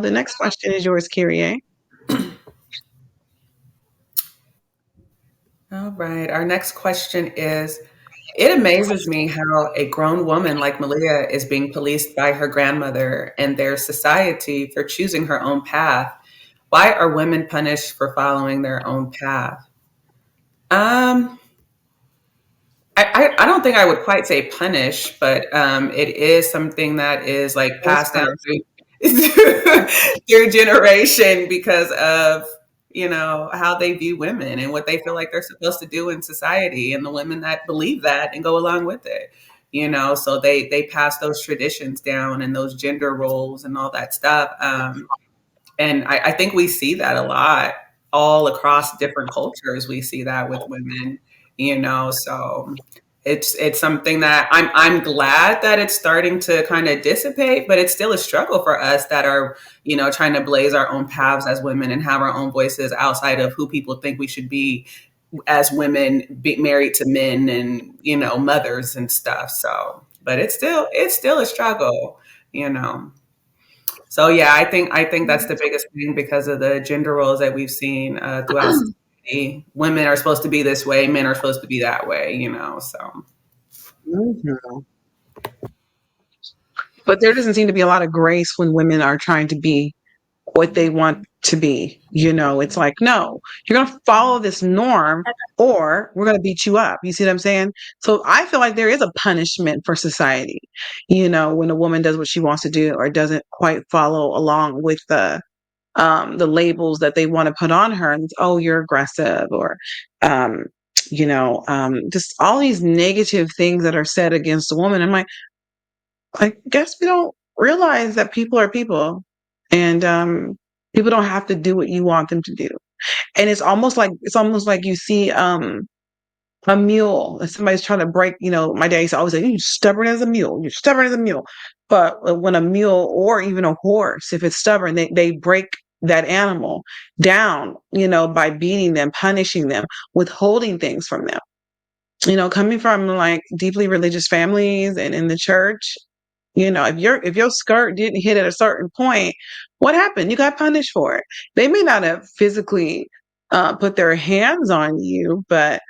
the next question is yours, Kyrie. All right. Our next question is, it amazes me how a grown woman like Malia is being policed by her grandmother and their society for choosing her own path. Why are women punished for following their own path? Um, I don't think I would quite say punish, but it is something that is like It's passed down punishment. through generation because of how they view women and what they feel like they're supposed to do in society, and the women that believe that and go along with it. So they pass those traditions down and those gender roles and all that stuff. And I think we see that a lot all across different cultures. We see that with women, so it's something that I'm glad that it's starting to kind of dissipate, but it's still a struggle for us that are, trying to blaze our own paths as women and have our own voices outside of who people think we should be as women, be married to men and, mothers and stuff. So, but it's still a struggle, you know. So yeah, I think that's the biggest thing because of the gender roles that we've seen throughout society. Women are supposed to be this way, men are supposed to be that way, So Mhm. But there doesn't seem to be a lot of grace when women are trying to be what they want to be. It's like, no, you're going to follow this norm or we're going to beat you up. You see what I'm saying? So I feel like there is a punishment for society, when a woman does what she wants to do or doesn't quite follow along with the labels that they want to put on her. And oh, you're aggressive or, um, just all these negative things that are said against a woman. I'm like, I guess we don't realize that people are people, and people don't have to do what you want them to do. And it's almost like you see a mule. If somebody's trying to break, my dad used to always say, "You're stubborn as a mule. You're stubborn as a mule." But when a mule or even a horse, if it's stubborn, they break that animal down, by beating them, punishing them, withholding things from them. Coming from like deeply religious families and in the church, if your skirt didn't hit at a certain point, what happened? You got punished for it. They may not have physically put their hands on you, but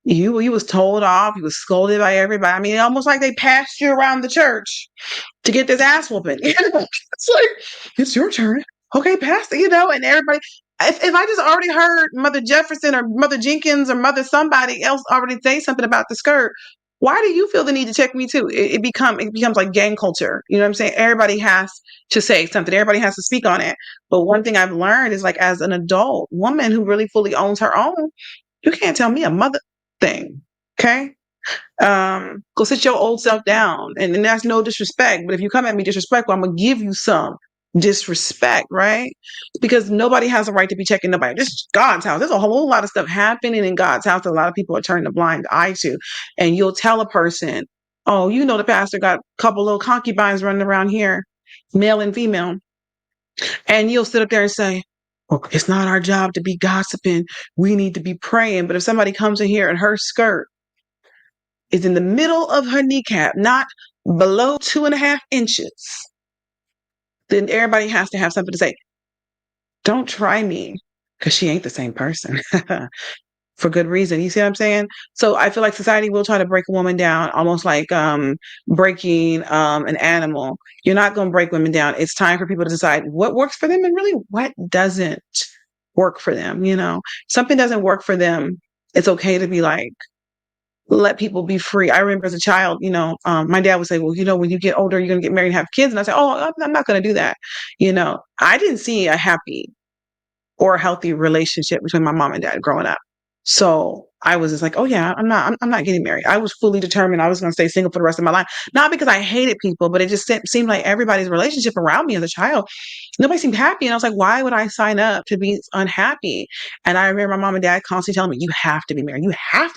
you was told off. You was scolded by everybody. I mean, almost like they passed you around the church to get this ass whooping. It's like it's your turn. Okay, pass it. And everybody. If I just already heard Mother Jefferson or Mother Jenkins or Mother somebody else already say something about the skirt, why do you feel the need to check me too? It becomes like gang culture. You know what I'm saying? Everybody has to say something. Everybody has to speak on it. But one thing I've learned is like as an adult woman who really fully owns her own, you can't tell me a mother thing. Okay? Go sit your old self down. And that's no disrespect. But if you come at me disrespectful, I'm gonna give you some disrespect, right? Because nobody has a right to be checking nobody. This is God's house. There's a whole lot of stuff happening in God's house that a lot of people are turning a blind eye to. And you'll tell a person, oh, the pastor got a couple little concubines running around here, male and female. And you'll sit up there and say, well, it's not our job to be gossiping. We need to be praying. But if somebody comes in here and her skirt is in the middle of her kneecap, not below 2.5 inches, then everybody has to have something to say. Don't try me because she ain't the same person for good reason. You see what I'm saying? So I feel like society will try to break a woman down, almost like breaking an animal. You're not going to break women down. It's time for people to decide what works for them and really what doesn't work for them. Something doesn't work for them. It's okay to be like, let people be free. I remember as a child, my dad would say, well, when you get older, you're going to get married and have kids. And I say, oh, I'm not going to do that. I didn't see a happy or a healthy relationship between my mom and dad growing up. So I was just like, oh yeah, I'm not getting married. I was fully determined I was going to stay single for the rest of my life. Not because I hated people, but it just seemed like everybody's relationship around me as a child, nobody seemed happy. And I was like, why would I sign up to be unhappy? And I remember my mom and dad constantly telling me, you have to be married. You have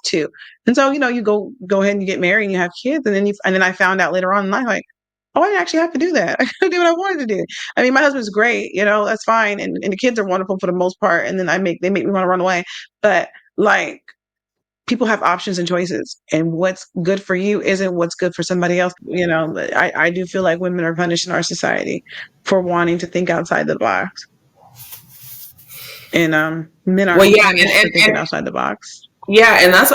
to. And so, you go ahead and you get married and you have kids. And then I found out later on in life, like, oh, I didn't actually have to do that. I could do what I wanted to do. I mean, my husband's great, that's fine. And the kids are wonderful for the most part. And then they make me want to run away. But like, people have options and choices, and what's good for you isn't what's good for somebody else. I do feel like women are punished in our society for wanting to think outside the box, and men Well, aren't yeah, punished for thinking outside the box. yeah, and that's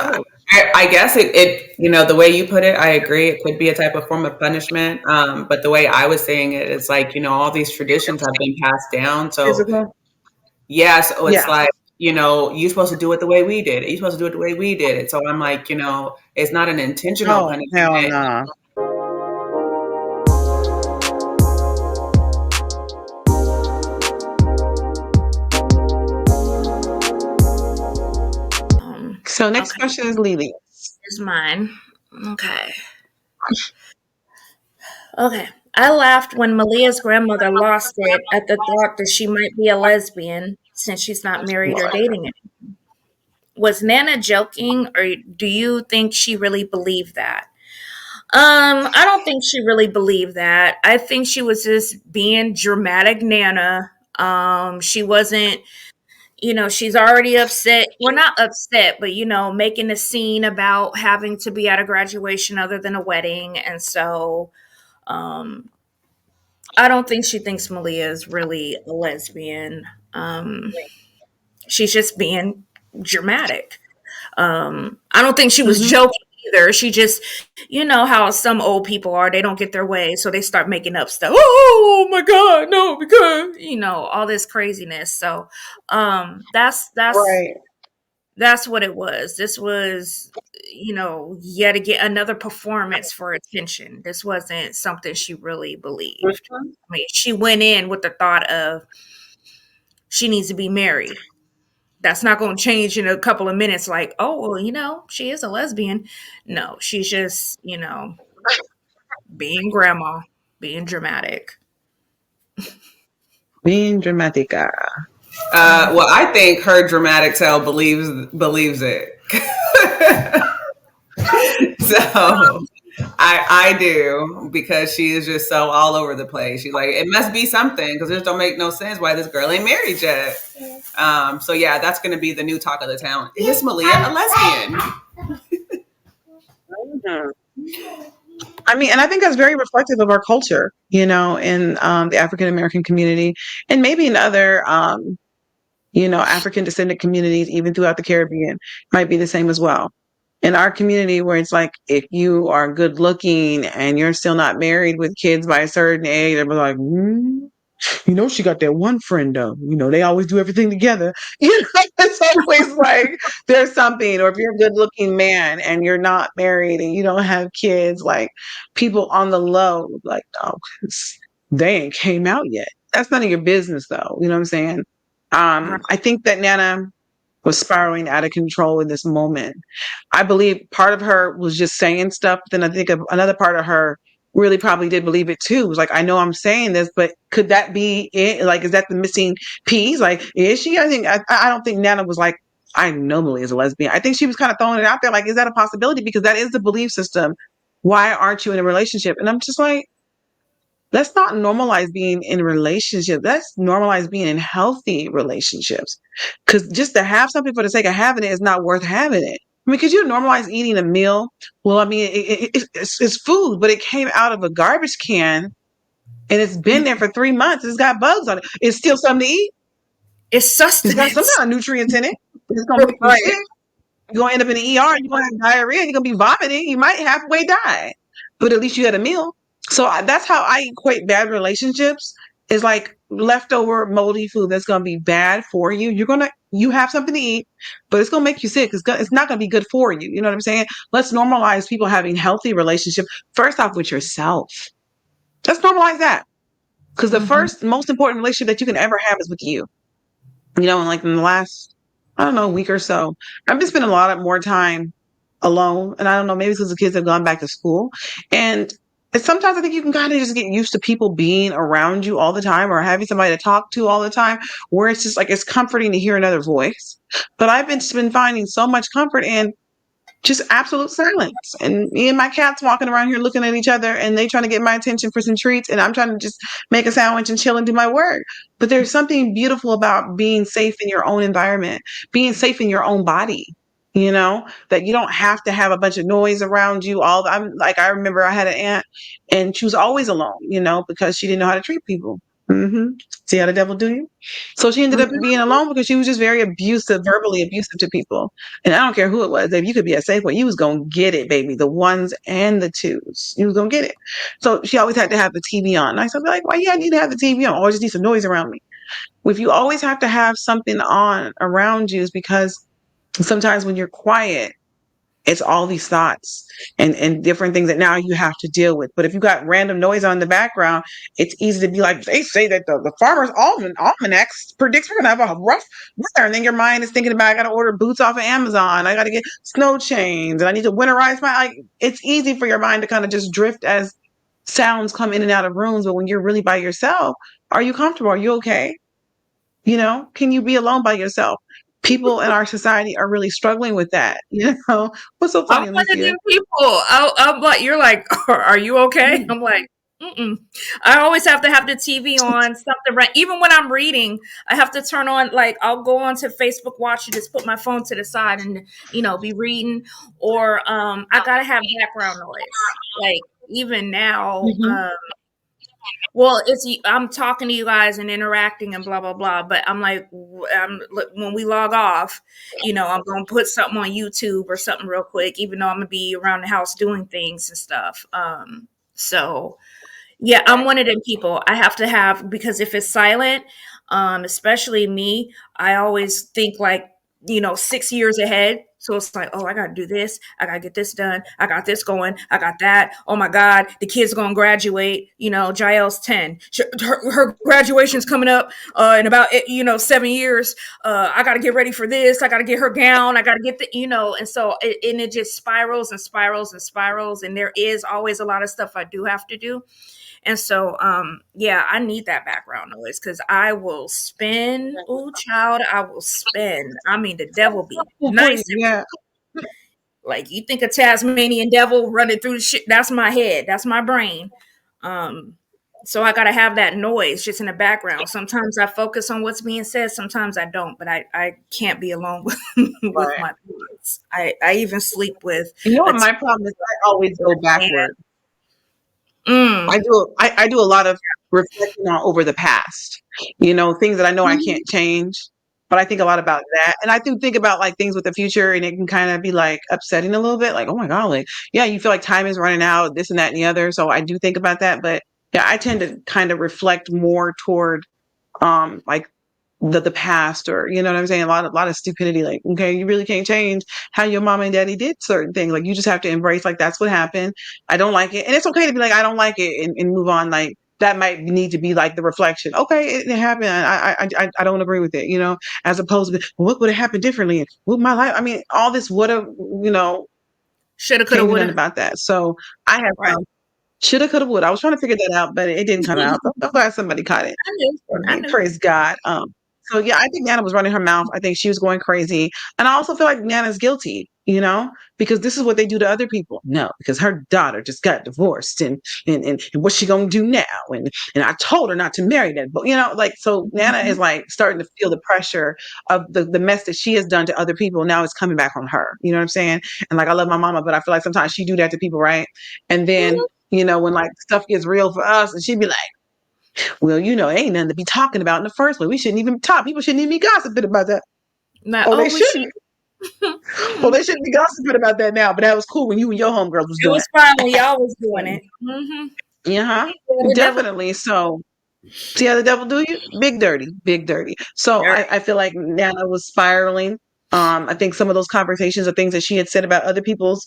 I guess the way you put it, I agree. It could be a type of form of punishment. But the way I was saying it is like, all these traditions have been passed down. So Physical. yeah, so it's Yeah. like, you're supposed to do it the way we did it. You're supposed to do it the way we did it. So I'm like, it's not an intentional Oh, hell punishment. no. So next Okay, question is Lily. here's mine. Okay. Okay. I laughed when Malia's grandmother lost it at the thought that she might be a lesbian since she's not married or dating it. Was Nana joking, or do you think she really believed that? I don't think she really believed that. I think she was just being dramatic Nana. She wasn't, she's already upset. Well, not upset, but making a scene about having to be at a graduation other than a wedding. And so um I don't think she thinks Malia is really a lesbian. Um she's just being dramatic. I don't think she was Mm-hmm. joking either. She just, how some old people are, they don't get their way, so they start making up stuff. Oh my God, no, because all this craziness. So, Right. that's what it was. This was, yet again another performance for attention. This wasn't something she really believed. Mhm. I mean, she went in with the thought of she needs to be married. That's not going to change in a couple of minutes. Like, oh, well, she is a lesbian. No, she's just, being grandma, being dramatic. Being dramatica. Well, I think her dramatic self believes it. So I do, because she is just so all over the place. She's like, it must be something, because it just don't make no sense why this girl ain't married yet. So yeah, that's going to be the new talk of the town. Is Malia a lesbian? Mhm. I mean, and I think that's very reflective of our culture, in the African American community, and maybe in other, African descendant communities, even throughout the Caribbean, might be the same as well. In our community, where it's like, if you are good looking and you're still not married with kids by a certain age, they're like, she got that one friend though. They always do everything together. It's always like there's something. Or if you're a good looking man and you're not married and you don't have kids, like people on the low, like, oh, they ain't came out yet. That's none of your business though. You know what I'm saying? Right. I think that Nana was spiraling out of control in this moment. I believe part of her was just saying stuff. Then I think another part of her really probably did believe it too. It was like, I know I'm saying this, but could that be it? Like, is that the missing piece? Like, is she? I don't think Nana was like, I know Malia is a lesbian. I think she was kind of throwing it out there. Like, is that a possibility? Because that is the belief system. Why aren't you in a relationship? And I'm just like, let's not normalize being in relationships. Let's normalize being in healthy relationships. Because just to have something for the sake of having it is not worth having it. I mean, could you normalize eating a meal? Well, I mean, it's food, but it came out of a garbage can and it's been there for 3 months. It's got bugs on it. It's still something to eat. It's It's got some sustenance. kind of nutrients in it. It's going to make you Right. sick. You're going to end up in the ER. You're going to have diarrhea. You're going to be vomiting. You might halfway die. But at least you had a meal. So that's how I equate bad relationships, is like leftover moldy food that's going to be bad for you. You have something to eat, but it's going to make you sick. It's not going to be good for you. You know what I'm saying? Let's normalize people having healthy relationships. First off, with yourself. Let's normalize that. Because the Hmm. first most important relationship that you can ever have is with you. And like in the last, I don't know, week or so, I've been spending a lot of more time alone. And I don't know, maybe it's because the kids have gone back to school. And sometimes I think you can kind of just get used to people being around you all the time, or having somebody to talk to all the time, where it's just like it's comforting to hear another voice. But I've been finding so much comfort in just absolute silence. And me and my cats walking around here looking at each other, and they trying to get my attention for some treats, and I'm trying to just make a sandwich and chill and do my work. But there's something beautiful about being safe in your own environment, being safe in your own body. that you don't have to have a bunch of noise around you. I'm like, I remember I had an aunt and she was always alone, because she didn't know how to treat people. hmm See how the devil do you? So she ended up being alone because she was just very abusive, verbally abusive to people. And I don't care who it was. If you could be a Safeway, you was going to get it, baby. The ones and the twos. You was going to get it. So she always had to have the TV on. And I said, like, why you need to have the TV on? Or just need some noise around me. If you always have to have something on around you, is because sometimes when you're quiet, it's all these thoughts and different things that now you have to deal with. But if you got random noise on the background, it's easy to be like, they say that the farmer's almanacs predicts we're going to have a rough winter. And then your mind is thinking about, I got to order boots off of Amazon. I got to get snow chains and I need to winterize like, it's easy for your mind to kind of just drift as sounds come in and out of rooms. But when you're really by yourself, are you comfortable? Are you okay? Can you be alone by yourself? People in our society are really struggling with that. What's so I'm funny, one of Alicia? them people. I'm like, you're like, are you okay? I'm like, mm-mm. I always have to have the TV on, something right. Even when I'm reading, I have to turn on, like, I'll go on to Facebook Watch and just put my phone to the side and, be reading. Or I got to have background noise. Like, even now, Mm-hmm. well, I'm talking to you guys and interacting and blah blah blah. But I'm like, when we log off, I'm gonna put something on YouTube or something real quick, even though I'm gonna be around the house doing things and stuff. So yeah, I'm one of them people. I have to have, because if it's silent, especially me, I always think like, 6 years ahead. So it's like, oh, I got to do this. I got to get this done. I got this going. I got that. Oh my God, the kid's going to graduate. Jael's 10. Her graduation's coming up in about, 7 years. I got to get ready for this. I got to get her gown. I got to get and so it just spirals and spirals and spirals. And there is always a lot of stuff I do have to do. And so, yeah, I need that background noise because I will spin. Oh, child, I will spin. I mean, the devil be nice. Yeah. Like, you think a Tasmanian devil running through the shit? That's my head. That's my brain. Um, so I gotta have that noise just in the background. Sometimes I focus on what's being said. Sometimes I don't. But I can't be alone with, with Right. my thoughts. I even sleep with You know a what my problem is? I always go backward. Mm, I do a lot of reflecting on over the past, things that I know I can't change, but I think a lot about that. And I do think about like things with the future and it can kind of be like upsetting a little bit, like, oh my God, like, yeah, you feel like time is running out, this and that and the other. So I do think about that. But yeah, I tend to kind of reflect more toward like the past, or you know what I'm saying, a lot of stupidity, like, okay, you really can't change how your mom and daddy did certain things, like you just have to embrace like that's what happened. I don't like it, and it's okay to be like I don't like it, and move on. Like that might need to be like the reflection. Okay, it happened. I don't agree with it, as opposed to, well, what would have happened differently, and what my life, I mean, all this would have, shoulda, coulda, can't do nothing woulda. about that. So I have Right. shoulda, coulda, woulda. I was trying to figure that out, but it didn't come out. I'm glad somebody caught it. I knew. I Right, knew. praise God. So yeah, I think Nana was running her mouth. I think she was going crazy. And I also feel like Nana's guilty, because this is what they do to other people. No, because her daughter just got divorced, and what's she gonna do now? And I told her not to marry that. But like, so Nana Mhm. is like starting to feel the pressure of the mess that she has done to other people. Now it's coming back on her. You know what I'm saying? And like, I love my mama, but I feel like sometimes she do that to people, right? And then, Mhm. when like stuff gets real for us, and she'd be like, well, ain't nothing to be talking about in the first place. We shouldn't even talk. People shouldn't even be gossiping about that. Like, Oh, they oh, we should. shouldn't. Well, they shouldn't be gossiping about that now. But that was cool when you and your homegirls was It doing was fine when it. y'all was doing So, it. Mm-hmm. yeah, The devil. definitely. So, see how the devil do you? Big dirty, big dirty. So I feel like Nana was spiraling. I think some of those conversations or things that she had said about other people's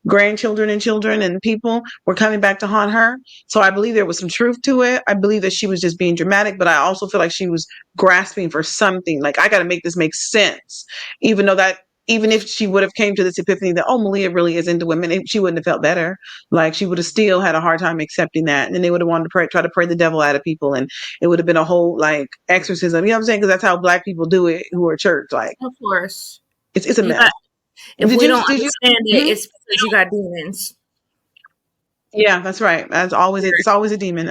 grandchildren and children and people were coming back to haunt her. So I believe there was some truth to it. I believe that she was just being dramatic, but I also feel like she was grasping for something. Like, I got to make this make sense, even though that. Even if she would have came to this epiphany that, oh, Malia really is into women, she wouldn't have felt better. Like, she would have still had a hard time accepting that. And then they would have wanted to try to pray the devil out of people. And it would have been a whole like exorcism. You know what I'm saying? Because that's how Black people do it who are church. Like, Of course. it's a You mess. got. If we don't Did you? understand it, Mhm. it's because you got demons. Yeah, that's right. That's always it. It's always a demon.